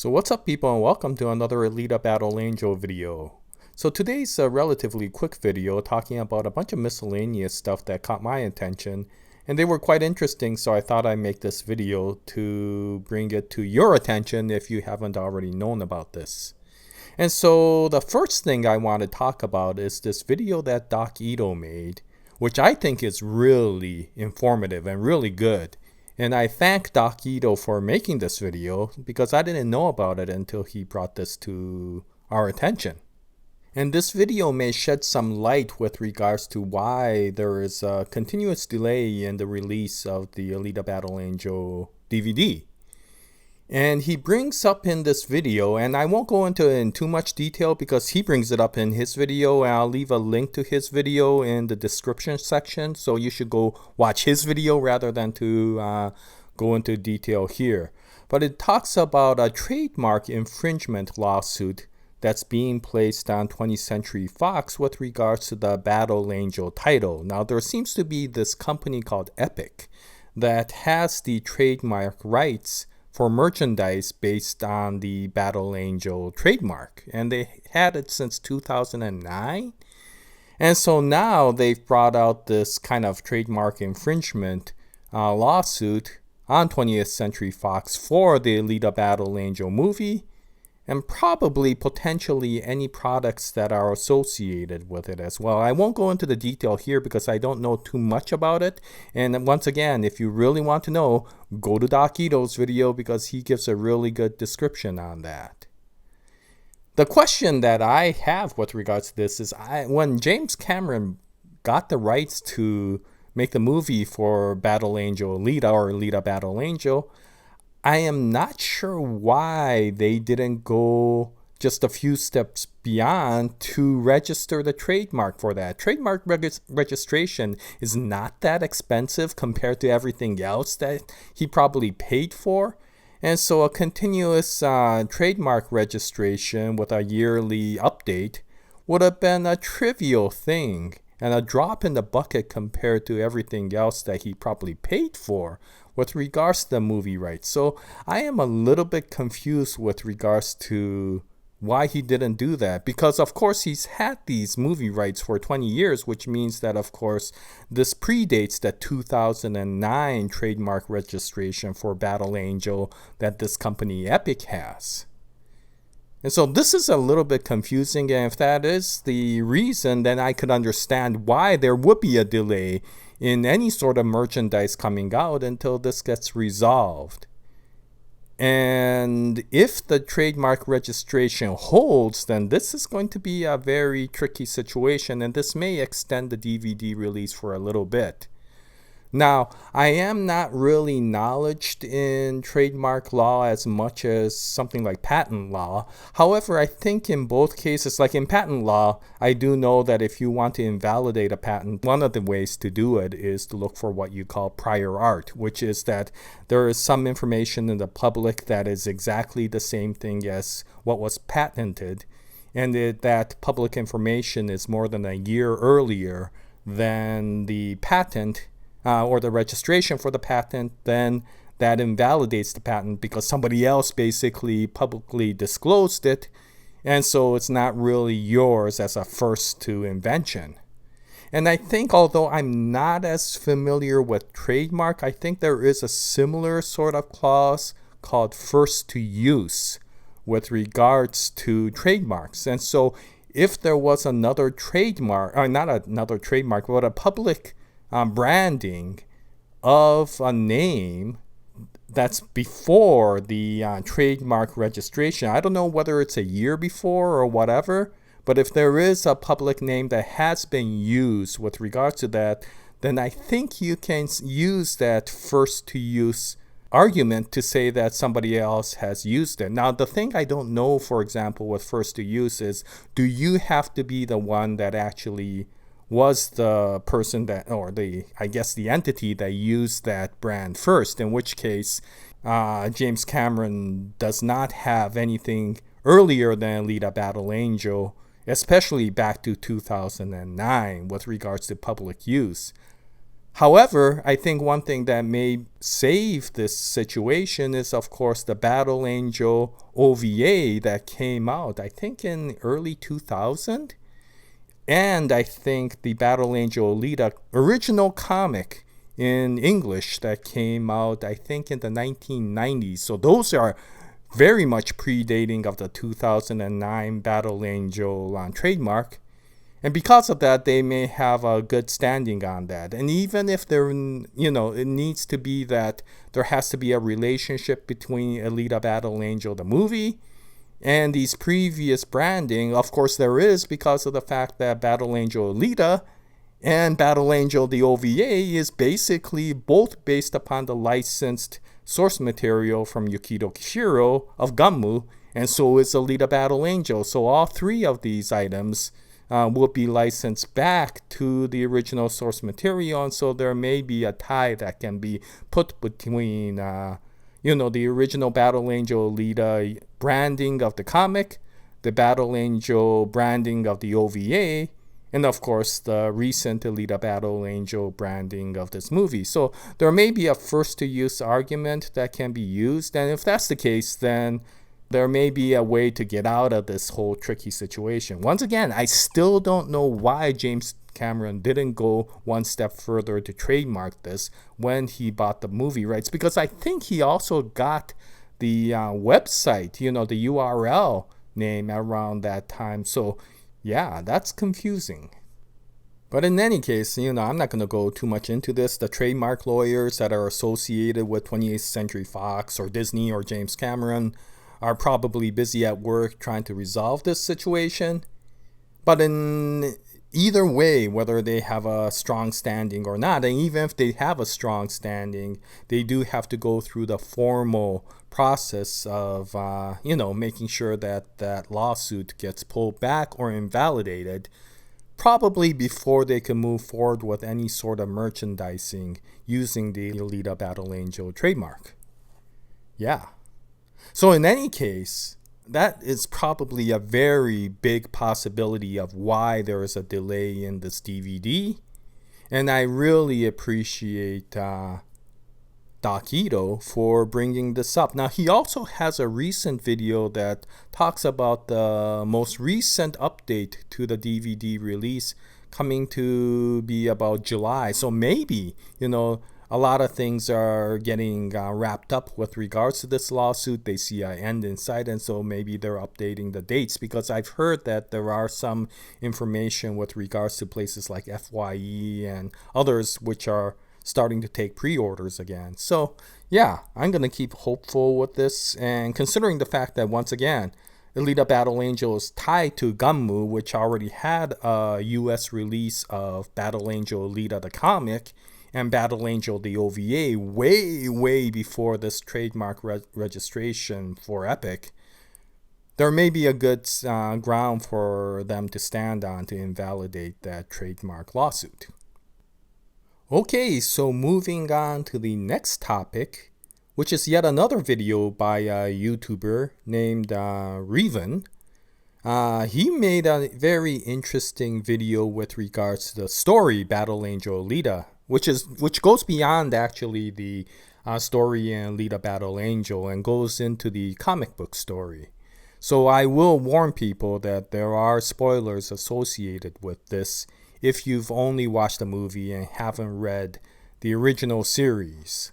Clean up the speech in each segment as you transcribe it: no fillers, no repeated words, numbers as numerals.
So what's up people, and welcome to another Alita Battle Angel video. So today's a relatively quick video talking about a bunch of miscellaneous stuff that caught my attention, and they were quite interesting, so I thought I'd make this video to bring it to your attention if you haven't already known about this. And so the first thing I want to talk about is this video that Doc Ido made, which I think is really informative and really good. And I thank Doc Ido for making this video because I didn't know about it until he brought this to our attention. And this video may shed some light with regards to why there is a continuous delay in the release of the Alita Battle Angel DVD. And he brings up in this video, and I won't go into it in too much detail because he brings it up in his video, and I'll leave a link to his video in the description section, so you should go watch his video rather than to go into detail here. But it talks about a trademark infringement lawsuit that's being placed on 20th Century Fox with regards to the Battle Angel title. Now there seems to be this company called Epic that has the trademark rights for merchandise based on the Battle Angel trademark, and they had it since 2009. And so now they've brought out this kind of trademark infringement lawsuit on 20th Century Fox for the Alita Battle Angel movie, and probably potentially any products that are associated with it as well. I won't go into the detail here because I don't know too much about it. And once again, if you really want to know, go to Doc Ido's video because he gives a really good description on that. The question that I have with regards to this is, when James Cameron got the rights to make the movie for Battle Angel Alita or Alita Battle Angel, I am not sure why they didn't go just a few steps beyond to register the trademark for that. Trademark registration is not that expensive compared to everything else that he probably paid for. And so a continuous trademark registration with a yearly update would have been a trivial thing and a drop in the bucket compared to everything else that he probably paid for with regards to the movie rights. So I am a little bit confused with regards to why he didn't do that, because of course he's had these movie rights for 20 years, which means that of course this predates the 2009 trademark registration for Battle Angel that this company Epic has. And so this is a little bit confusing, and if that is the reason, then I could understand why there would be a delay in any sort of merchandise coming out until this gets resolved. And if the trademark registration holds, then this is going to be a very tricky situation, and this may extend the DVD release for a little bit. Now, I am not really knowledgeable in trademark law as much as something like patent law. However, I think in both cases, like in patent law, I do know that if you want to invalidate a patent, one of the ways to do it is to look for what you call prior art, which is that there is some information in the public that is exactly the same thing as what was patented, and that public information is more than a year earlier than the patent or the registration for the patent, then that invalidates the patent because somebody else basically publicly disclosed it, and so it's not really yours as a first to invention. And I think, although I'm not as familiar with trademark, I think there is a similar sort of clause called first to use with regards to trademarks. And so if there was another trademark, or not another trademark, but a public branding of a name that's before the trademark registration. I don't know whether it's a year before or whatever, but if there is a public name that has been used with regards to that, then I think you can use that first to use argument to say that somebody else has used it. Now, the thing I don't know, for example, with first to use is, do you have to be the one that actually was the person that, or the entity that used that brand first, in which case James Cameron does not have anything earlier than Alita Battle Angel, especially back to 2009 with regards to public use. However, I think one thing that may save this situation is, of course, the Battle Angel OVA that came out, I think, in early 2000. And I think the Battle Angel Alita original comic in English that came out, I think, in the 1990s. So those are very much predating of the 2009 Battle Angel on Trademark. And because of that, they may have a good standing on that. And even if there, it needs to be that there has to be a relationship between Alita Battle Angel, the movie, and these previous branding, of course there is, because of the fact that Battle Angel Alita and Battle Angel the OVA is basically both based upon the licensed source material from Yukito Kishiro of Gunmu, and so is Alita Battle Angel. So all three of these items will be licensed back to the original source material, and so there may be a tie that can be put between the original Battle Angel Alita branding of the comic, the Battle Angel branding of the OVA, and of course the recent Alita Battle Angel branding of this movie. So there may be a first to use argument that can be used, and if that's the case, then there may be a way to get out of this whole tricky situation. Once again, I still don't know why James Cameron didn't go one step further to trademark this when he bought the movie rights, because I think he also got the website, the URL name around that time. So yeah, that's confusing. But in any case, I'm not going to go too much into this. The trademark lawyers that are associated with 20th Century Fox or Disney or James Cameron are probably busy at work trying to resolve this situation. But in either way, whether they have a strong standing or not, and even if they have a strong standing, they do have to go through the formal process of, making sure that that lawsuit gets pulled back or invalidated, probably before they can move forward with any sort of merchandising using the Alita Battle Angel trademark. Yeah. So in any case, that is probably a very big possibility of why there is a delay in this DVD. And I really appreciate Doc Ido for bringing this up. Now, he also has a recent video that talks about the most recent update to the DVD release coming to be about July. So maybe, a lot of things are getting wrapped up with regards to this lawsuit. They see an end in sight, and so maybe they're updating the dates, because I've heard that there are some information with regards to places like FYE and others which are starting to take pre-orders again. So yeah, I'm going to keep hopeful with this, and considering the fact that, once again, Alita Battle Angel is tied to Gunmu, which already had a US release of Battle Angel Alita the comic and Battle Angel the OVA way before this trademark registration for Epic, there may be a good ground for them to stand on to invalidate that trademark lawsuit. Okay, so moving on to the next topic, which is yet another video by a YouTuber named Revan. He made a very interesting video with regards to the story Battle Angel Alita, which goes beyond actually the story in Alita Battle Angel and goes into the comic book story. So I will warn people that there are spoilers associated with this if you've only watched the movie and haven't read the original series.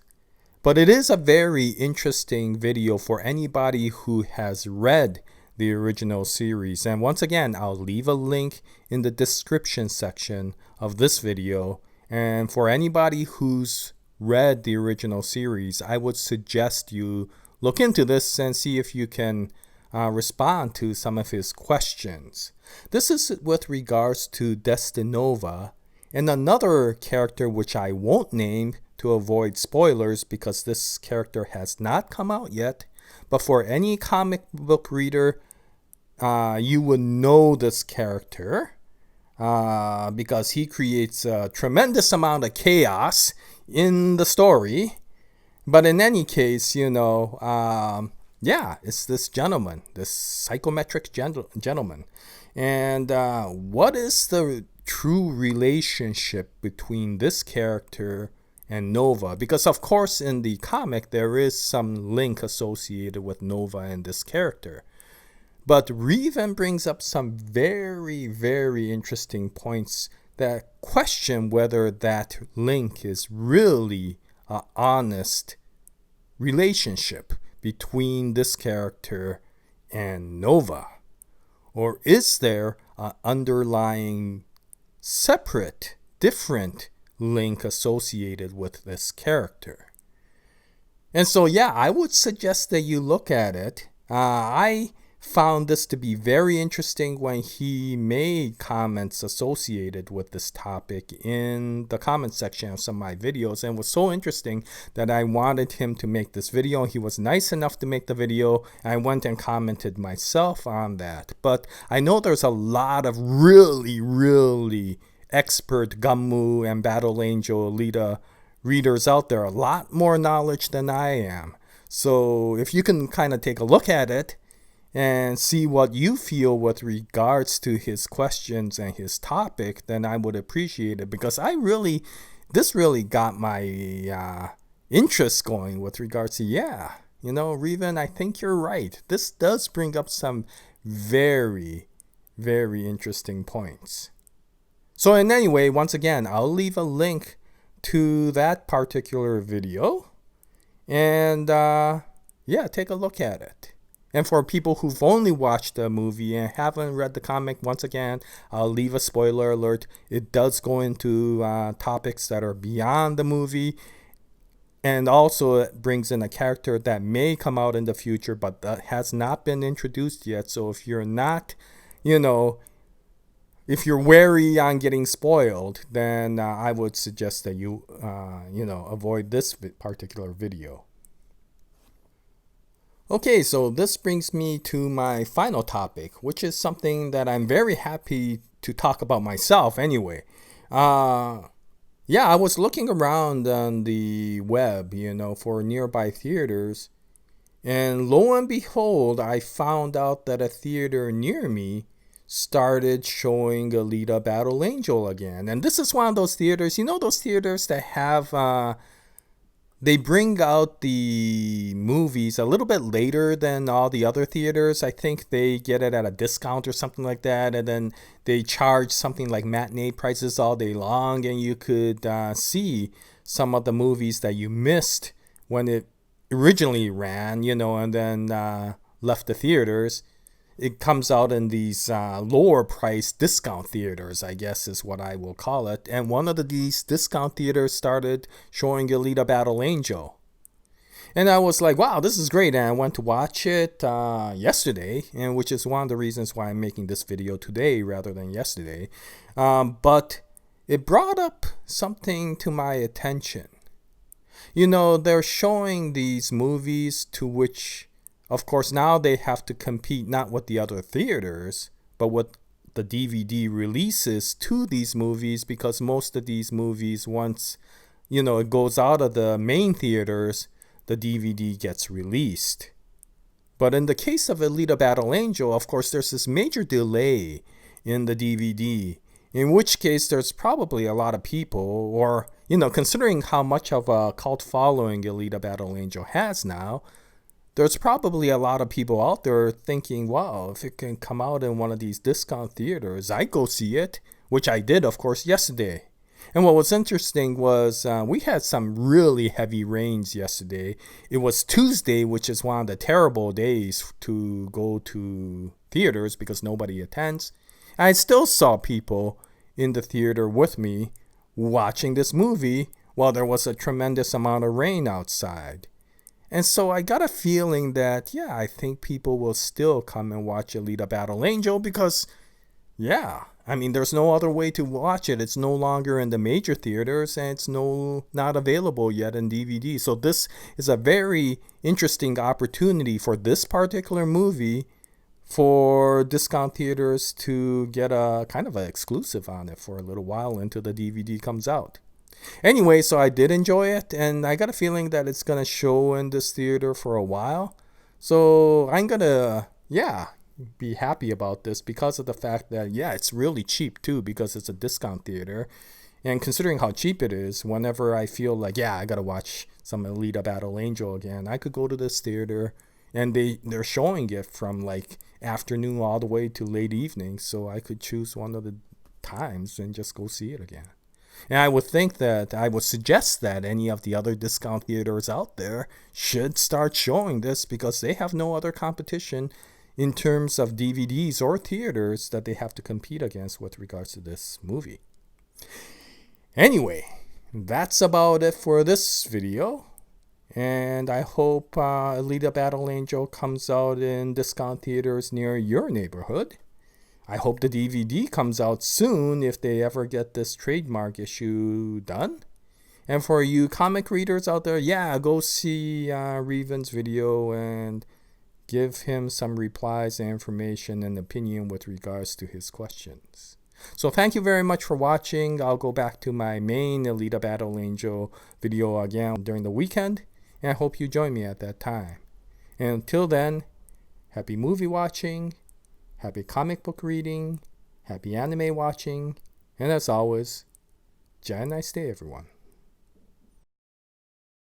But it is a very interesting video for anybody who has read the original series. And once again, I'll leave a link in the description section of this video. And for anybody who's read the original series, I would suggest you look into this and see if you can respond to some of his questions. This is with regards to Destinova and another character which I won't name to avoid spoilers, because this character has not come out yet. But for any comic book reader, you would know this character. Because he creates a tremendous amount of chaos in the story. But in any case, it's this gentleman, this psychometric gentleman. And what is the true relationship between this character and Nova, because of course in the comic there is some link associated with Nova and this character. But Revan brings up some very, very interesting points that question whether that link is really an honest relationship between this character and Nova. Or is there an underlying separate, different link associated with this character? And so, yeah, I would suggest that you look at it. I found this to be very interesting when he made comments associated with this topic in the comment section of some of my videos, and it was so interesting that I wanted him to make this video. He was nice enough to make the video, and I went and commented myself on that. But I know there's a lot of really expert Gummu and Battle Angel Alita readers out there, a lot more knowledge than I am. So if you can kind of take a look at it and see what you feel with regards to his questions and his topic, then I would appreciate it, because this really got my interest going with regards to, Revan, I think you're right. This does bring up some very, very interesting points. So in any way, once again, I'll leave a link to that particular video, and take a look at it. And for people who've only watched the movie and haven't read the comic, once again, I'll leave a spoiler alert. It does go into topics that are beyond the movie. And also it brings in a character that may come out in the future, but that has not been introduced yet. So if you're not, if you're wary on getting spoiled, then I would suggest that you, avoid this particular video. Okay, so this brings me to my final topic, which is something that I'm very happy to talk about myself anyway. I was looking around on the web, for nearby theaters, and lo and behold, I found out that a theater near me started showing Alita Battle Angel again. And this is one of those theaters, those theaters that have... They bring out the movies a little bit later than all the other theaters. I think they get it at a discount or something like that. And then they charge something like matinee prices all day long. And you could see some of the movies that you missed when it originally ran, and then left the theaters. It comes out in these lower price discount theaters, I guess is what I will call it. And one of these discount theaters started showing Alita Battle Angel. And I was like, wow, this is great. And I went to watch it yesterday, and which is one of the reasons why I'm making this video today rather than yesterday. But it brought up something to my attention. They're showing these movies to which... Of course, now they have to compete not with the other theaters, but with the DVD releases to these movies, because most of these movies, once, it goes out of the main theaters, the DVD gets released. But in the case of Alita Battle Angel, of course, there's this major delay in the DVD, in which case there's probably a lot of people, or, considering how much of a cult following Alita Battle Angel has now, there's probably a lot of people out there thinking, wow, if it can come out in one of these discount theaters, I'd go see it, which I did, of course, yesterday. And what was interesting was we had some really heavy rains yesterday. It was Tuesday, which is one of the terrible days to go to theaters because nobody attends. I still saw people in the theater with me watching this movie while there was a tremendous amount of rain outside. And so I got a feeling that, I think people will still come and watch Alita Battle Angel because, there's no other way to watch it. It's no longer in the major theaters, and it's not available yet in DVD. So this is a very interesting opportunity for this particular movie for discount theaters to get a kind of an exclusive on it for a little while until the DVD comes out. Anyway, so I did enjoy it, and I got a feeling that it's going to show in this theater for a while. So I'm going to, be happy about this because of the fact that, yeah, it's really cheap too because it's a discount theater. And considering how cheap it is, whenever I feel like, yeah, I gotta watch some Alita Battle Angel again, I could go to this theater, and they're showing it from like afternoon all the way to late evening, so I could choose one of the times and just go see it again. And I would suggest that any of the other discount theaters out there should start showing this because they have no other competition in terms of DVDs or theaters that they have to compete against with regards to this movie. Anyway, that's about it for this video. And I hope Alita Battle Angel comes out in discount theaters near your neighborhood. I hope the DVD comes out soon if they ever get this trademark issue done. And for you comic readers out there, yeah, go see Revan's video and give him some replies and information and opinion with regards to his questions. So thank you very much for watching. I'll go back to my main Alita Battle Angel video again during the weekend. And I hope you join me at that time. And until then, happy movie watching. Happy comic book reading, happy anime watching, and as always, have a nice day, everyone.